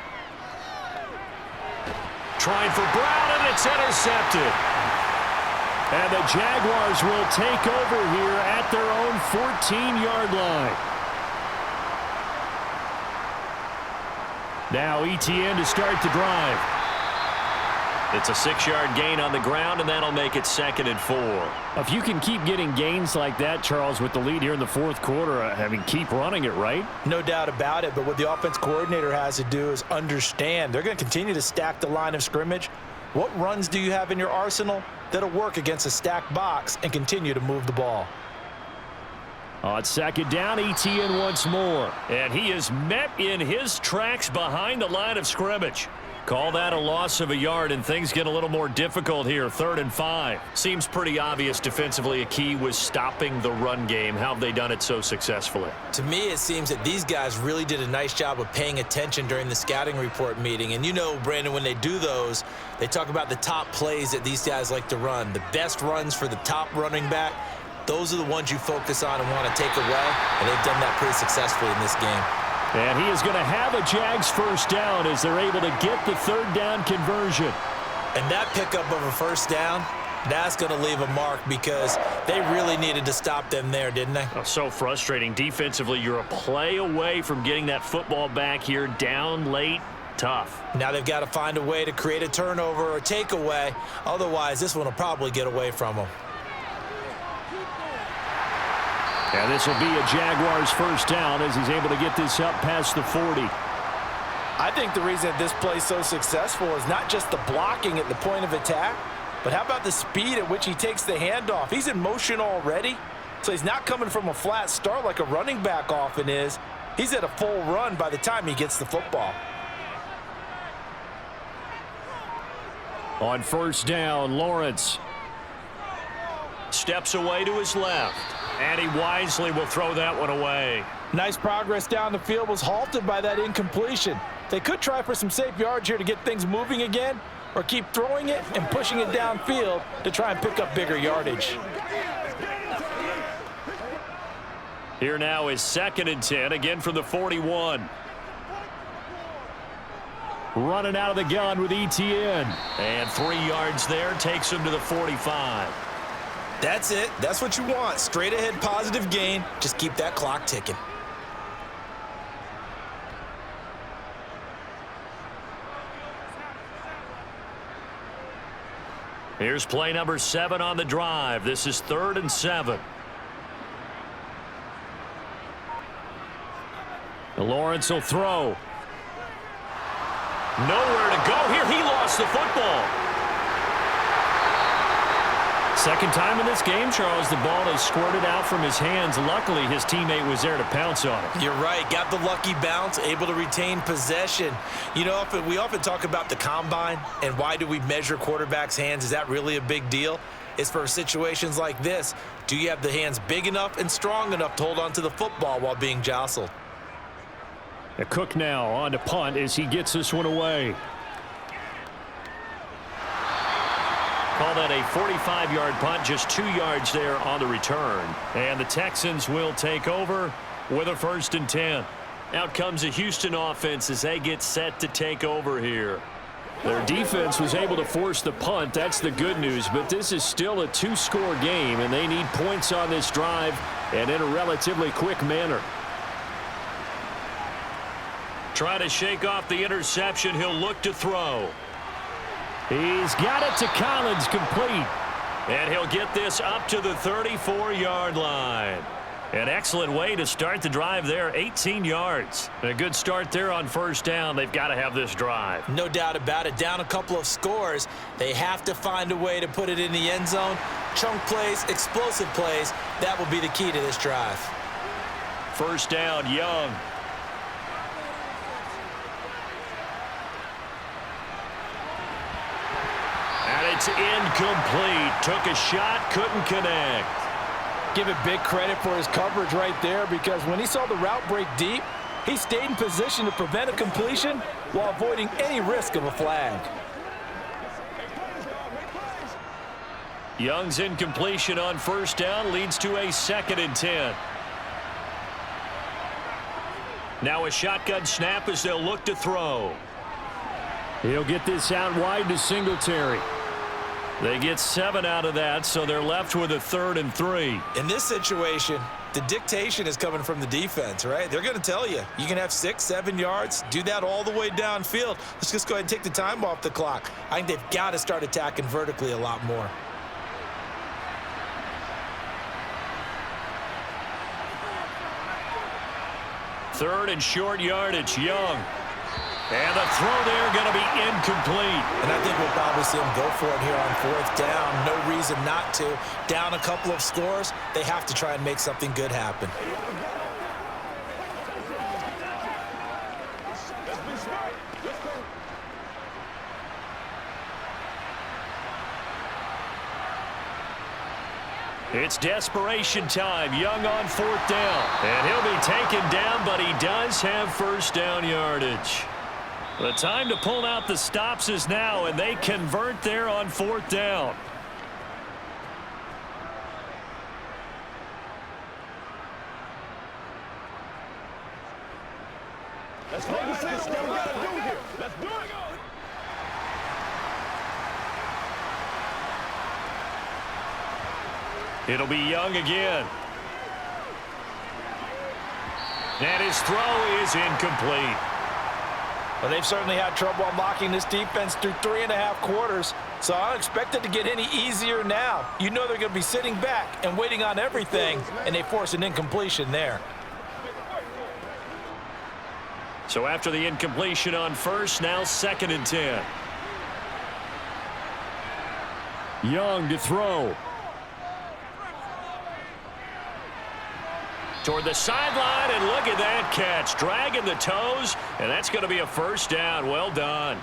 Trying for Brown, and it's intercepted. And the Jaguars will take over here at their own 14-yard line. Now ETN to start the drive. It's a 6-yard gain on the ground, and that'll make it 2nd and 4. If you can keep getting gains like that, Charles, with the lead here in the 4th quarter, I mean, keep running it, right? No doubt about it, but what the offense coordinator has to do is understand. They're going to continue to stack the line of scrimmage. What runs do you have in your arsenal that'll work against a stacked box and continue to move the ball? On 2nd down, ETN once more. And he is met in his tracks behind the line of scrimmage. Call that a loss of a yard, and things get a little more difficult here. 3rd and 5. Seems pretty obvious defensively a key was stopping the run game. How have they done it so successfully? To me, it seems that these guys really did a nice job of paying attention during the scouting report meeting. And you know, Brandon, when they do those, they talk about the top plays that these guys like to run. The best runs for the top running back, those are the ones you focus on and want to take away. And they've done that pretty successfully in this game. And he is going to have a Jags first down as they're able to get the 3rd down conversion. And that pickup of a first down, that's going to leave a mark because they really needed to stop them there, didn't they? Oh, so frustrating. Defensively, you're a play away from getting that football back here down late. Tough. Now they've got to find a way to create a turnover or takeaway. Otherwise, this one will probably get away from them. And this will be a Jaguars first down as he's able to get this up past the 40. I think the reason that this play is so successful is not just the blocking at the point of attack, but how about the speed at which he takes the handoff? He's in motion already, so he's not coming from a flat start like a running back often is. He's at a full run by the time he gets the football. On first down, Lawrence steps away to his left. And he wisely will throw that one away. Nice progress down the field, was halted by that incompletion. They could try for some safe yards here to get things moving again, or keep throwing it and pushing it downfield to try and pick up bigger yardage. Here now is 2nd and 10, again from the 41. Running out of the gun with ETN. And 3 yards there, takes him to the 45. That's it. That's what you want. Straight ahead positive gain. Just keep that clock ticking. Here's play number 7 on the drive. This is 3rd and 7. Lawrence will throw. Nowhere to go here. He lost the football. Second time in this game, Charles, the ball has squirted out from his hands. Luckily, his teammate was there to pounce on it. You're right. Got the lucky bounce, able to retain possession. You know, we often talk about the combine and why do we measure quarterbacks' hands. Is that really a big deal? It's for situations like this. Do you have the hands big enough and strong enough to hold on to the football while being jostled? A Cook now on to punt as he gets this one away. Call that a 45-yard punt, just 2 yards there on the return. And the Texans will take over with a 1st and 10. Out comes the Houston offense as they get set to take over here. Their defense was able to force the punt. That's the good news. But this is still a 2-score game, and they need points on this drive and in a relatively quick manner. Try to shake off the interception. He'll look to throw. He's got it to Collins, complete. And he'll get this up to the 34-yard line. An excellent way to start the drive there, 18 yards. A good start there on 1st down. They've got to have this drive. No doubt about it. Down a couple of scores. They have to find a way to put it in the end zone. Chunk plays, explosive plays. That will be the key to this drive. 1st down, Young. And it's incomplete. Took a shot, couldn't connect. Give it big credit for his coverage right there, because when he saw the route break deep, he stayed in position to prevent a completion while avoiding any risk of a flag. Young's incompletion on 1st down leads to a 2nd and 10. Now a shotgun snap as they'll look to throw. He'll get this out wide to Singletary. They get 7 out of that, so they're left with a 3rd and 3. In this situation, the dictation is coming from the defense, right? They're going to tell you, you can have 6, 7 yards, do that all the way downfield. Let's just go ahead and take the time off the clock. I think they've got to start attacking vertically a lot more. Third and short yardage, Young. And the throw there going to be incomplete. And I think we'll probably see him go for it here on 4th down. No reason not to. Down a couple of scores, they have to try and make something good happen. It's desperation time. Young on 4th down. And he'll be taken down, but he does have 1st down yardage. The time to pull out the stops is now, and they convert there on 4th down. Let's make a sense. What we gotta do here. Let's do it. It'll be Young again. And his throw is incomplete. Well, they've certainly had trouble unlocking this defense through 3.5 quarters, so I don't expect it to get any easier now. You know they're going to be sitting back and waiting on everything, and they force an incompletion there. So after the incompletion on 1st, now 2nd and 10. Young to throw. Toward the sideline, and look at that catch. Dragging the toes, and that's going to be a 1st down. Well done.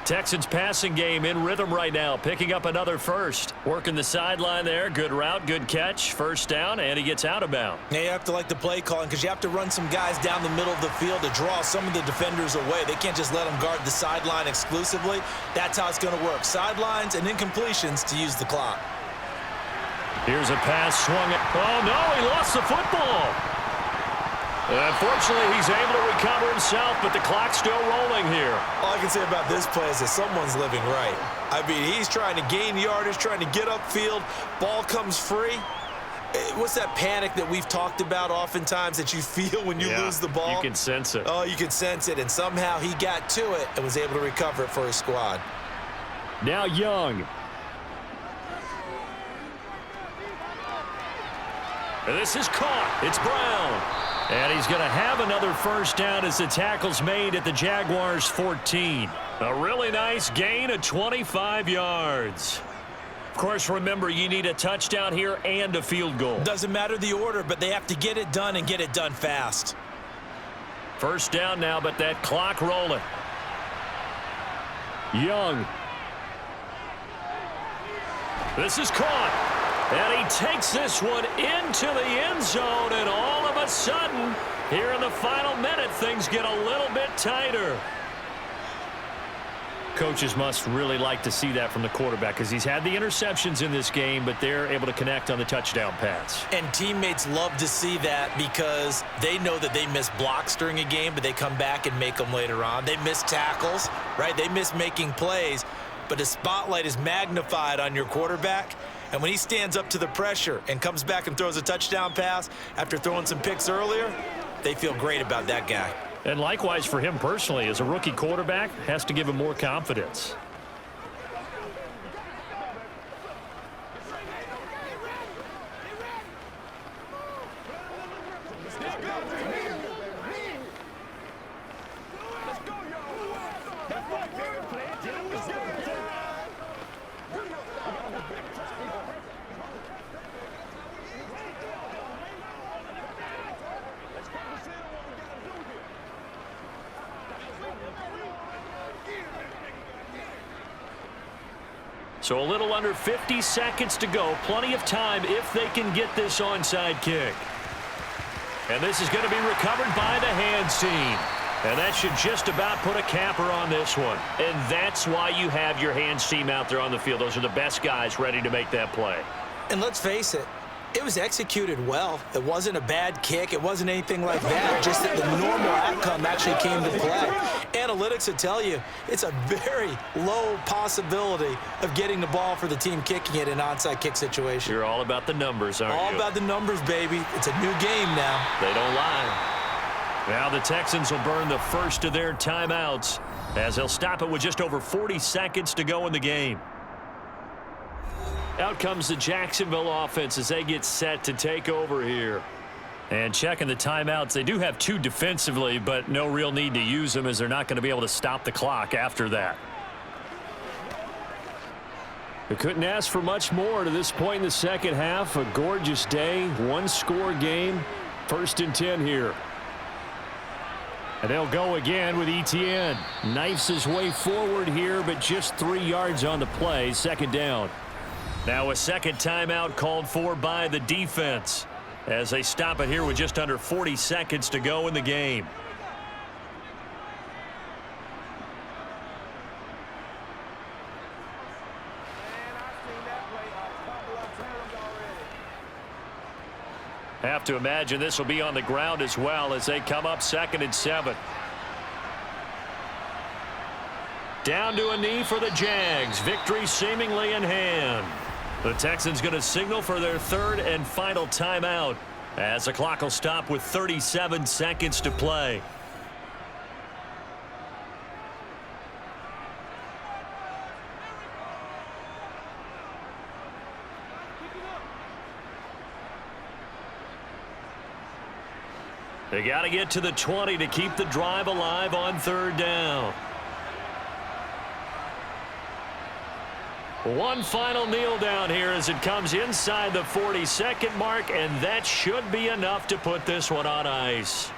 Texans passing game in rhythm right now, picking up another 1st. Working the sideline there. Good route, good catch. 1st down, and he gets out of bounds. Now you have to like the play calling, because you have to run some guys down the middle of the field to draw some of the defenders away. They can't just let them guard the sideline exclusively. That's how it's going to work. Sidelines and incompletions to use the clock. Here's a pass swung. Oh, no, he lost the football. Unfortunately, he's able to recover himself, but the clock's still rolling here. All I can say about this play is that someone's living right. I mean, he's trying to gain yardage, trying to get upfield. Ball comes free. What's that panic that we've talked about oftentimes that you feel when you lose the ball? You can sense it. Oh, you can sense it, and somehow he got to it and was able to recover it for his squad. Now Young. This is caught. It's Brown. And he's going to have another first down as the tackle's made at the Jaguars' 14. A really nice gain of 25 yards. Of course, remember, you need a touchdown here and a field goal. Doesn't matter the order, but they have to get it done and get it done fast. First down now, but that clock rolling. Young. This is caught. And he takes this one into the end zone, and all of a sudden, here in the final minute, things get a little bit tighter. Coaches must really like to see that from the quarterback because he's had the interceptions in this game, but they're able to connect on the touchdown pass. And teammates love to see that because they know that they miss blocks during a game, but they come back and make them later on. They miss tackles, right? They miss making plays, but the spotlight is magnified on your quarterback. And when he stands up to the pressure and comes back and throws a touchdown pass after throwing some picks earlier, they feel great about that guy. And likewise for him personally, as a rookie quarterback, has to give him more confidence. So a little under 50 seconds to go. Plenty of time if they can get this onside kick. And this is going to be recovered by the hands team. And that should just about put a capper on this one. And that's why you have your hands team out there on the field. Those are the best guys ready to make that play. And let's face it, it was executed well. It wasn't a bad kick. It wasn't anything like that. Just that the normal outcome actually came to play. Analytics will tell you it's a very low possibility of getting the ball for the team kicking it in an onside kick situation. You're all about the numbers, aren't you? All about the numbers, baby. It's a new game now. They don't lie. Now the Texans will burn the first of their timeouts as they'll stop it with just over 40 seconds to go in the game. Out comes the Jacksonville offense as they get set to take over here. And checking the timeouts, they do have two defensively, but no real need to use them as they're not going to be able to stop the clock after that. They couldn't ask for much more to this point in the second half. A gorgeous day, one-score game, 1st and 10 here. And they'll go again with Etienne. Knifes his way forward here, but just 3 yards on the play, second down. Now a second timeout called for by the defense as they stop it here with just under 40 seconds to go in the game. Have to imagine this will be on the ground as well as they come up 2nd and 7. Down to a knee for the Jags. Victory seemingly in hand. The Texans going to signal for their 3rd and final timeout as the clock will stop with 37 seconds to play. They got to get to the 20 to keep the drive alive on 3rd down. One final kneel down here as it comes inside the 40-second mark, and that should be enough to put this one on ice.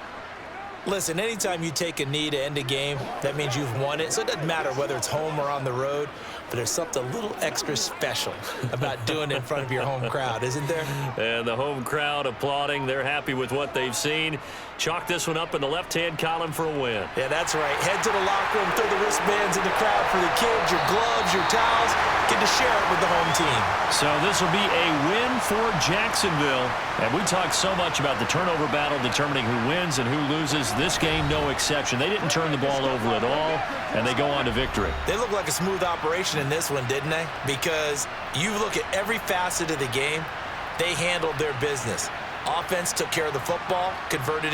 Listen, anytime you take a knee to end a game, that means you've won it. So it doesn't matter whether it's home or on the road. but there's something a little extra special about doing it in front of your home crowd, isn't there? And the home crowd applauding. They're happy with what they've seen. Chalk this one up in the left-hand column for a win. Yeah, that's right. Head to the locker room, throw the wristbands in the crowd for the kids, your gloves, your towels. Get to share it with the home team. So this will be a win for Jacksonville. And we talked so much about the turnover battle determining who wins and who loses. This game, no exception. They didn't turn the ball over at all, and they go on to victory. They look like a smooth operation in this one, didn't they? Because you look at every facet of the game, they handled their business. Offense took care of the football, converted